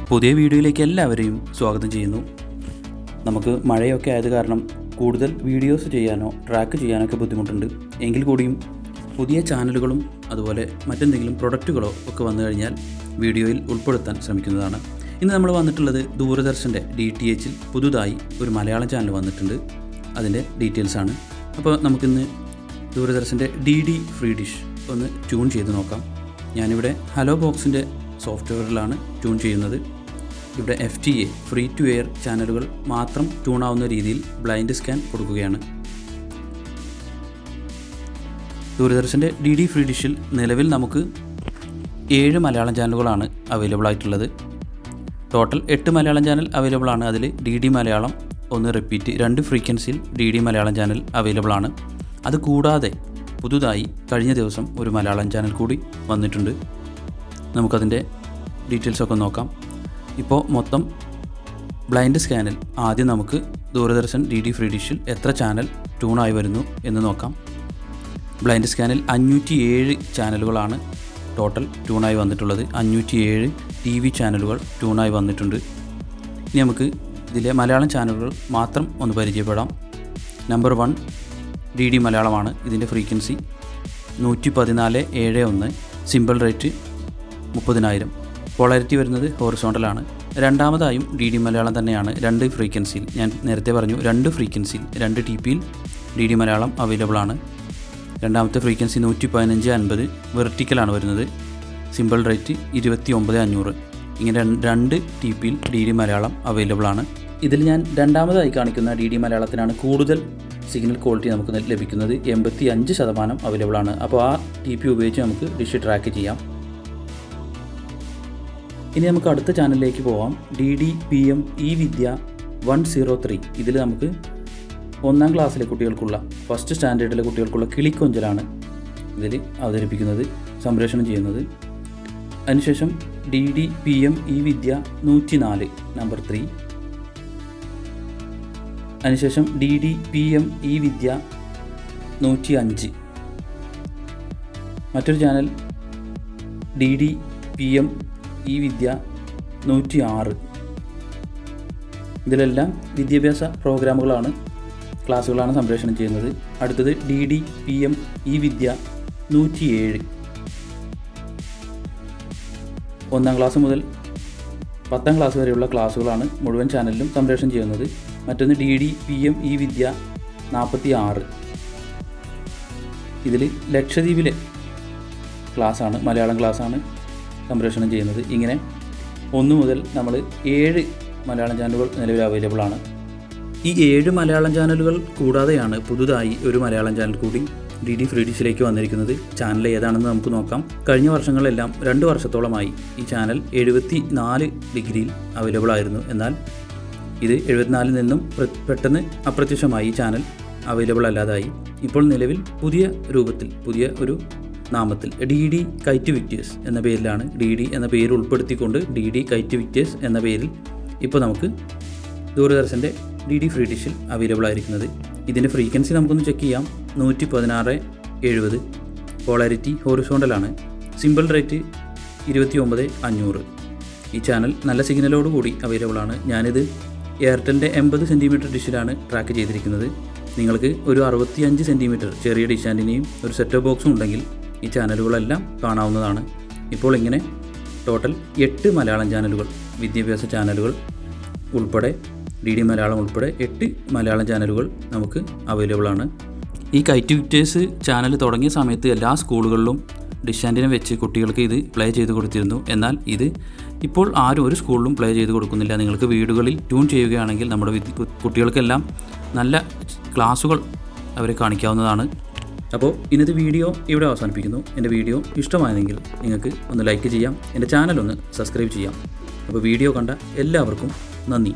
പുതിയ വീഡിയോയിലേക്ക് എല്ലാവരെയും സ്വാഗതം ചെയ്യുന്നു. നമുക്ക് മഴയൊക്കെ ആയത് കാരണം കൂടുതൽ വീഡിയോസ് ചെയ്യാനോ ട്രാക്ക് ചെയ്യാനൊക്കെ ബുദ്ധിമുട്ടുണ്ട്. എങ്കിൽ കൂടിയും പുതിയ ചാനലുകളും അതുപോലെ മറ്റെന്തെങ്കിലും പ്രൊഡക്റ്റുകളോ ഒക്കെ വന്നു കഴിഞ്ഞാൽ വീഡിയോയിൽ ഉൾപ്പെടുത്താൻ ശ്രമിക്കുന്നതാണ്. ഇന്ന് നമ്മൾ വന്നിട്ടുള്ളത് ദൂരദർശൻ്റെ DTHൽ പുതുതായി ഒരു മലയാളം ചാനൽ വന്നിട്ടുണ്ട്. അതിൻ്റെ ഡീറ്റെയിൽസാണ്. അപ്പോൾ നമുക്കിന്ന് ദൂരദർശൻ്റെ DD ഫ്രീ ഡിഷ് ഒന്ന് ട്യൂൺ ചെയ്ത് നോക്കാം. ഞാനിവിടെ ഹലോ ബോക്സിൻ്റെ സോഫ്റ്റ്വെയറിലാണ് ട്യൂൺ ചെയ്യുന്നത്. ഇവിടെ FTA ഫ്രീ ടു എയർ ചാനലുകൾ മാത്രം ട്യൂൺ ആവുന്ന രീതിയിൽ ബ്ലൈൻഡ് സ്കാൻ കൊടുക്കുകയാണ്. ദൂരദർശൻ്റെ DD ഫ്രീ ഡിഷിൽ നിലവിൽ നമുക്ക് 7 മലയാളം ചാനലുകളാണ് അവൈലബിൾ ആയിട്ടുള്ളത്. ടോട്ടൽ 8 മലയാളം ചാനൽ അവൈലബിൾ ആണ്. അതിൽ DD മലയാളം 1 റിപ്പീറ്റ് 2 ഫ്രീക്വൻസിയിൽ DD മലയാളം ചാനൽ അവൈലബിൾ ആണ്. അത് കൂടാതെ പുതുതായി കഴിഞ്ഞ ദിവസം ഒരു മലയാളം ചാനൽ കൂടി വന്നിട്ടുണ്ട്. നമുക്കതിൻ്റെ ഡീറ്റെയിൽസൊക്കെ നോക്കാം. ഇപ്പോൾ മൊത്തം ബ്ലൈൻഡ് സ്കാനിൽ ആദ്യം നമുക്ക് ദൂരദർശൻ DD ഫ്രീ ഡിഷിൽ എത്ര ചാനൽ ട്യൂണായി വരുന്നു എന്ന് നോക്കാം. ബ്ലൈൻഡ് സ്കാനിൽ 507 ചാനലുകളാണ് ടോട്ടൽ ട്യൂണായി വന്നിട്ടുള്ളത്. 507 TV ചാനലുകൾ ട്യൂണായി വന്നിട്ടുണ്ട്. ഇനി നമുക്ക് ഇതിലെ മലയാളം ചാനലുകൾ മാത്രം ഒന്ന് പരിചയപ്പെടാം. നമ്പർ 1 DD മലയാളമാണ്. ഇതിൻ്റെ ഫ്രീക്വൻസി 114.71, സിമ്പിൾ റേറ്റ് 30,000, പോളാരിറ്റി വരുന്നത് ഹോറിസോണ്ടലാണ്. രണ്ടാമതായും DD മലയാളം തന്നെയാണ്. 2 ഫ്രീക്വൻസിയിൽ, ഞാൻ നേരത്തെ പറഞ്ഞു 2 ഫ്രീക്വൻസിയിൽ 2 TPയിൽ DD മലയാളം അവൈലബിൾ ആണ്. രണ്ടാമത്തെ ഫ്രീക്വൻസി 115.50 വെർട്ടിക്കലാണ് വരുന്നത്. Simple rate 29,500. ഇങ്ങനെ 2 TPയിൽ DD മലയാളം അവൈലബിൾ ആണ്. ഇതിൽ ഞാൻ രണ്ടാമതായി കാണിക്കുന്ന DD മലയാളത്തിനാണ് കൂടുതൽ സിഗ്നൽ ക്വാളിറ്റി നമുക്ക് ലഭിക്കുന്നത്. 85% അവൈലബിൾ ആണ്. അപ്പോൾ ആ TP ഉപയോഗിച്ച് നമുക്ക് ഡിഷ് ട്രാക്ക് ചെയ്യാം. ഇനി നമുക്ക് അടുത്ത ചാനലിലേക്ക് പോവാം. DD-PM eവിദ്യ 103. ഇതിൽ നമുക്ക് 1ാം ക്ലാസ്സിലെ കുട്ടികൾക്കുള്ള, ഫസ്റ്റ് സ്റ്റാൻഡേർഡിലെ കുട്ടികൾക്കുള്ള കിളിക്കൊഞ്ചലാണ് ഇതിൽ അവതരിപ്പിക്കുന്നത്, സംപ്രേഷണം ചെയ്യുന്നത്. അതിനുശേഷം DD-PM eവിദ്യ 104 നമ്പർ 3. അതിനുശേഷം DD-PM eവിദ്യ 105. മറ്റൊരു ചാനൽ DD-PM eവിദ്യ 106. ഇതിലെല്ലാം വിദ്യാഭ്യാസ പ്രോഗ്രാമുകളാണ്, ക്ലാസ്സുകളാണ് സംപ്രേഷണം ചെയ്യുന്നത്. അടുത്തത് DD-PM eവിദ്യ 107. 1ാം ക്ലാസ് മുതൽ 10ാം ക്ലാസ് വരെയുള്ള ക്ലാസ്സുകളാണ് മുഴുവൻ ചാനലിലും സംപ്രേഷണം ചെയ്യുന്നത്. മറ്റൊന്ന് DD-PM eവിദ്യ 46. ഇതിൽ ലക്ഷദ്വീപിലെ ക്ലാസ്സാണ്, മലയാളം ക്ലാസ്സാണ് സംപ്രേഷണം ചെയ്യുന്നത്. ഇങ്ങനെ 1 മുതൽ നമ്മൾ 7 മലയാളം ചാനലുകൾ നിലവിൽ അവൈലബിൾ ആണ്. ഈ 7 മലയാളം ചാനലുകൾ കൂടാതെയാണ് പുതുതായി ഒരു മലയാളം ചാനൽ കൂടി DD ഫ്രീ ഡിഷിലേക്ക് വന്നിരിക്കുന്നത്. ചാനൽ ഏതാണെന്ന് നമുക്ക് നോക്കാം. കഴിഞ്ഞ വർഷങ്ങളിലെല്ലാം 2 വർഷത്തോളമായി ഈ ചാനൽ 74 ഡിഗ്രിയിൽ അവൈലബിൾ ആയിരുന്നു. എന്നാൽ ഇത് 74 നിന്നും പെട്ടെന്ന് അപ്രത്യക്ഷമായി. ഈ ചാനൽ അവൈലബിൾ അല്ലാതായി. ഇപ്പോൾ നിലവിൽ പുതിയ രൂപത്തിൽ, പുതിയ ഒരു നാമത്തിൽ DD കൈറ്റ് വിക്ടേഴ്സ് എന്ന പേരിലാണ്, DD എന്ന പേര് ഉൾപ്പെടുത്തിക്കൊണ്ട് DD കൈറ്റ് വിക്ടേഴ്സ് എന്ന പേരിൽ ഇപ്പോൾ നമുക്ക് ദൂരദർശൻ്റെ DD ഫ്രീ ഡിഷിൽ അവൈലബിൾ ആയിരിക്കുന്നത്. ഇതിൻ്റെ ഫ്രീക്വൻസി നമുക്കൊന്ന് ചെക്ക് ചെയ്യാം. 116.70, പോളാരിറ്റി ഹോറിസോണ്ടലാണ്, സിമ്പിൾ റേറ്റ് 29,500. ഈ ചാനൽ നല്ല സിഗ്നലോട് കൂടി അവൈലബിൾ ആണ്. ഞാനിത് എയർടെലിൻ്റെ 80 സെൻറ്റിമീറ്റർ ഡിഷിലാണ് ട്രാക്ക് ചെയ്തിരിക്കുന്നത്. നിങ്ങൾക്ക് ഒരു 65 സെൻറ്റിമീറ്റർ ചെറിയ ഡിഷ് ആൻറ്റിനെയും ഒരു സെറ്റ് ബോക്സും ഉണ്ടെങ്കിൽ ഈ ചാനലുകളെല്ലാം കാണാവുന്നതാണ്. ഇപ്പോൾ ഇങ്ങനെ ടോട്ടൽ 8 മലയാളം ചാനലുകൾ, വിദ്യാഭ്യാസ ചാനലുകൾ ഉൾപ്പെടെ DD മലയാളം ഉൾപ്പെടെ 8 മലയാളം ചാനലുകൾ നമുക്ക് അവൈലബിൾ ആണ്. ഈ കൈറ്റ് വിക്ടേഴ്സ് ചാനൽ തുടങ്ങിയ സമയത്ത് എല്ലാ സ്കൂളുകളിലും ഡിഷ് ആൻറ്റിന വെച്ച് കുട്ടികൾക്ക് ഇത് പ്ലേ ചെയ്ത് കൊടുത്തിരുന്നു. എന്നാൽ ഇത് ഇപ്പോൾ ആരും ഒരു സ്കൂളിലും പ്ലേ ചെയ്ത് കൊടുക്കുന്നില്ല. നിങ്ങൾക്ക് വീടുകളിൽ ട്യൂൺ ചെയ്യുകയാണെങ്കിൽ നമ്മുടെ കുട്ടികൾക്കെല്ലാം നല്ല ക്ലാസ്സുകൾ അവരെ കാണിക്കാവുന്നതാണ്. അപ്പോൾ ഇന്നത്തെ വീഡിയോ ഇവിടെ അവസാനിപ്പിക്കുന്നു. എൻ്റെ വീഡിയോ ഇഷ്ടമായെങ്കിൽ നിങ്ങൾക്ക് ഒന്ന് ലൈക്ക് ചെയ്യാം, എൻ്റെ ചാനൽ ഒന്ന് സബ്സ്ക്രൈബ് ചെയ്യാം. അപ്പോൾ വീഡിയോ കണ്ട എല്ലാവർക്കും നന്ദി.